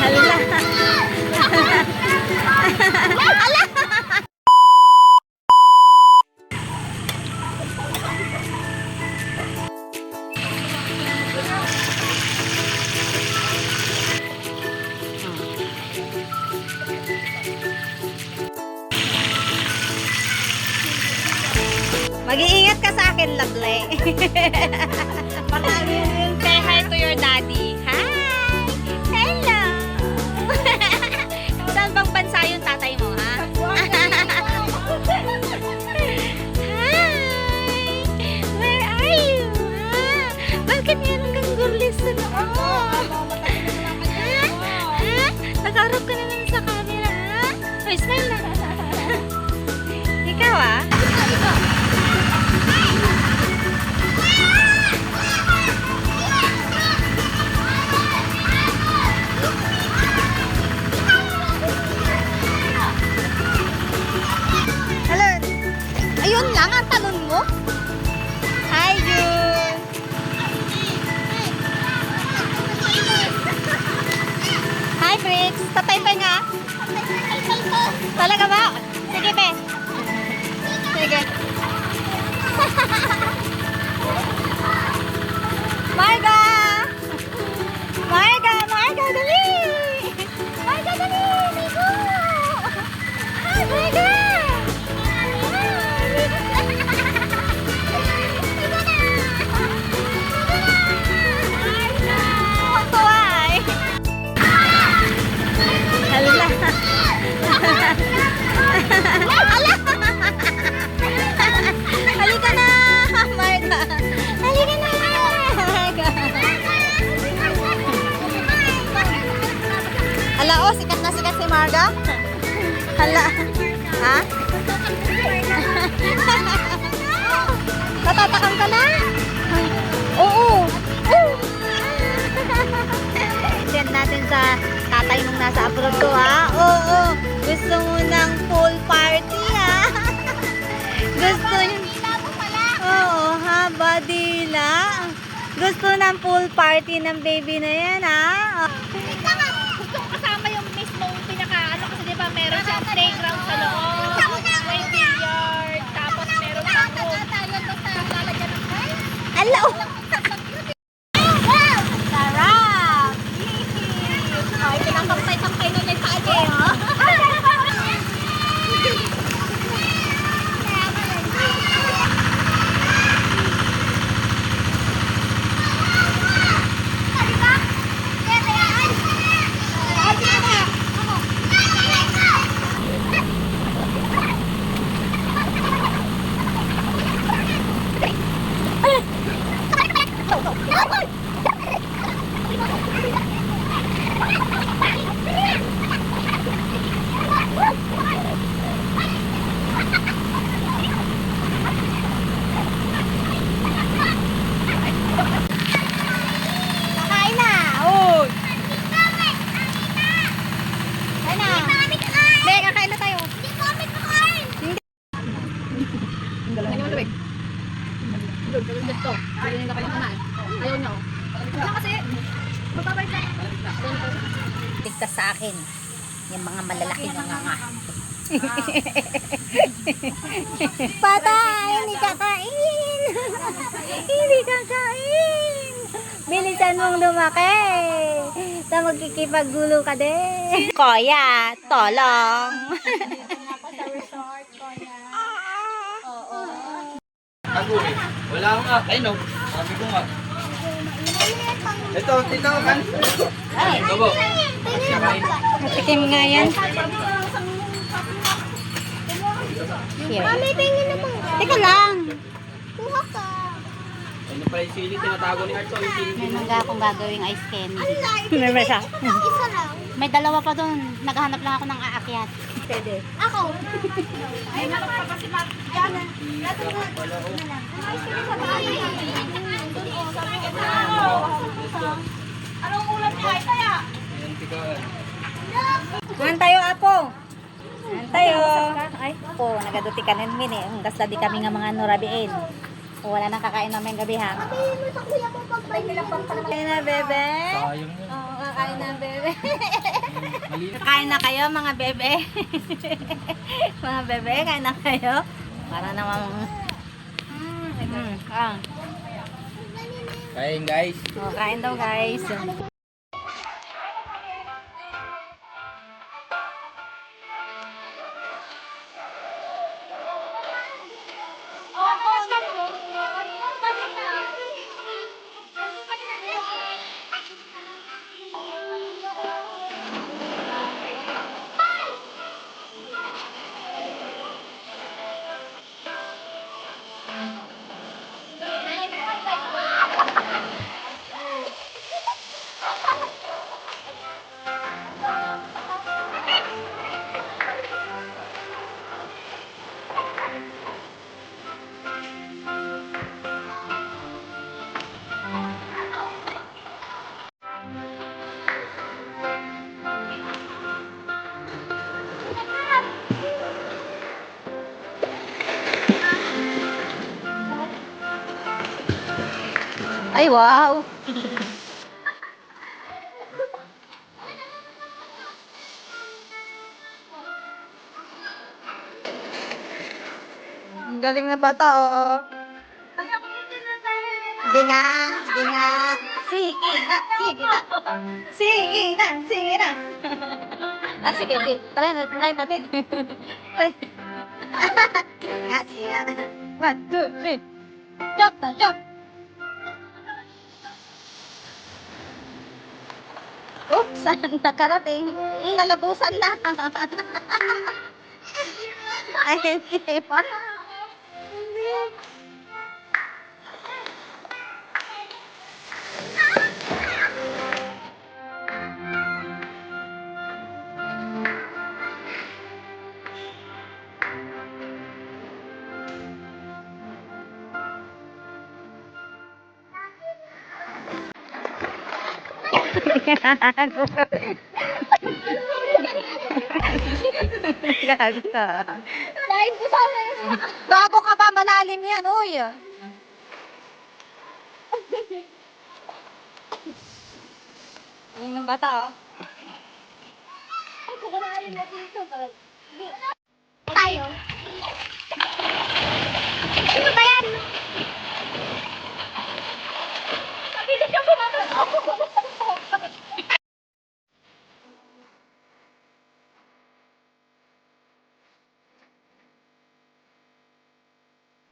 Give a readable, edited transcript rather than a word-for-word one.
Hala. Ala. Mag-iingat ka sa akin, lovely. Say hi to your daddy. Hi! Hello! Saan bang bansa yung tatay mo, ha? Hi! Where are you? Ha? Bakit meron kang gurlis sa loob? Ha? Ha? Nag-arap ka na lang sa camera, ha? Ay, smile na. Ikaw, ha? Ayun lang ang talon mo? Hi, Jun! Hi, Briggs! Tatay-tay nga? Talaga ba? Sige, be. Sige. Marga! Marga! Marga, dali! Marga, dali! Ligo! Marga! Halika na, Marga. Halika na, Marga. Hala, oh, sikat na sikat si Marga. Hala. Ha? Natatakam ka na? Oo. Send natin sa tatay nung nasa abroad ko, ha? Oo. Gusto mo ng pool party, ha? Gusto niyo? Oo, ha? Badila. Gusto ng pool party ng baby na yan, ha? Gusto ko kasama yung mismong pinaka-ano kasi diba meron siyang playground sa loob, may billiard, tapos meron pang room. Hello! Sarap! Ay, pinakampay-tampay nun ay paage, ha? Kakain na! Oh! Kakain na! Be, kakain na tayo. Tigtas sa akin. Yung mga malalaking nga. Patay! Hindi kakain! Hindi kakain! Bilisan mong lumaki! Sa magkikipaggulo ka din. Koya! Tolong! Ako eh. Wala ko nga. Ay no. Sabi ko nga. Ito, tito kan. Ay, babo. Matikim nga yan. Here. Mami, tingin naman. Teka lang. Kuha ka. Ano pa yung sili? Tinatago ni Arto. Yung sili. May mangga akong gagawing ice candy. May May isa. Isa lang. May dalawa pa doon. Naghahanap lang ako ng aakyat. Pwede. Ako. Ay, nakapapasipat. Anong ulam niya? Ay, kaya. Ayan, tigaan. Kuhan tayo, Apo. Kuhan tayo. Ay, po, nagaduti ka nin min eh. Ang gasla di kami nga mga nurabiin. O, wala nang kakain namin gabi ha. Sabihin mo sa kuya mo pag Kain na, bebe? Sayang yun. Oo, kakain na, bebe. Maliit. Kain na kayo, mga bebe. Mga bebe, kain na kayo. Para namang... Kain guys. Oh, kain daw, guys. Ay, wow! Ang galing na bata, oh. Sige nga, sige nga. Sige na, sige na. Sige na, sige na. Ah, sige, sige. Try natin. Ay. Nga, sige na. 1, 2, 3. Jump na, jump. Oops, saan nakarating? Nalabusan na. Ay, hindi pa. Gago ka. Dahil ko sa akin. Bago ka pa, malalim yan, uy. Ang bata, oh. Ay, kukunain na dito. Tayo. Ano ba yan?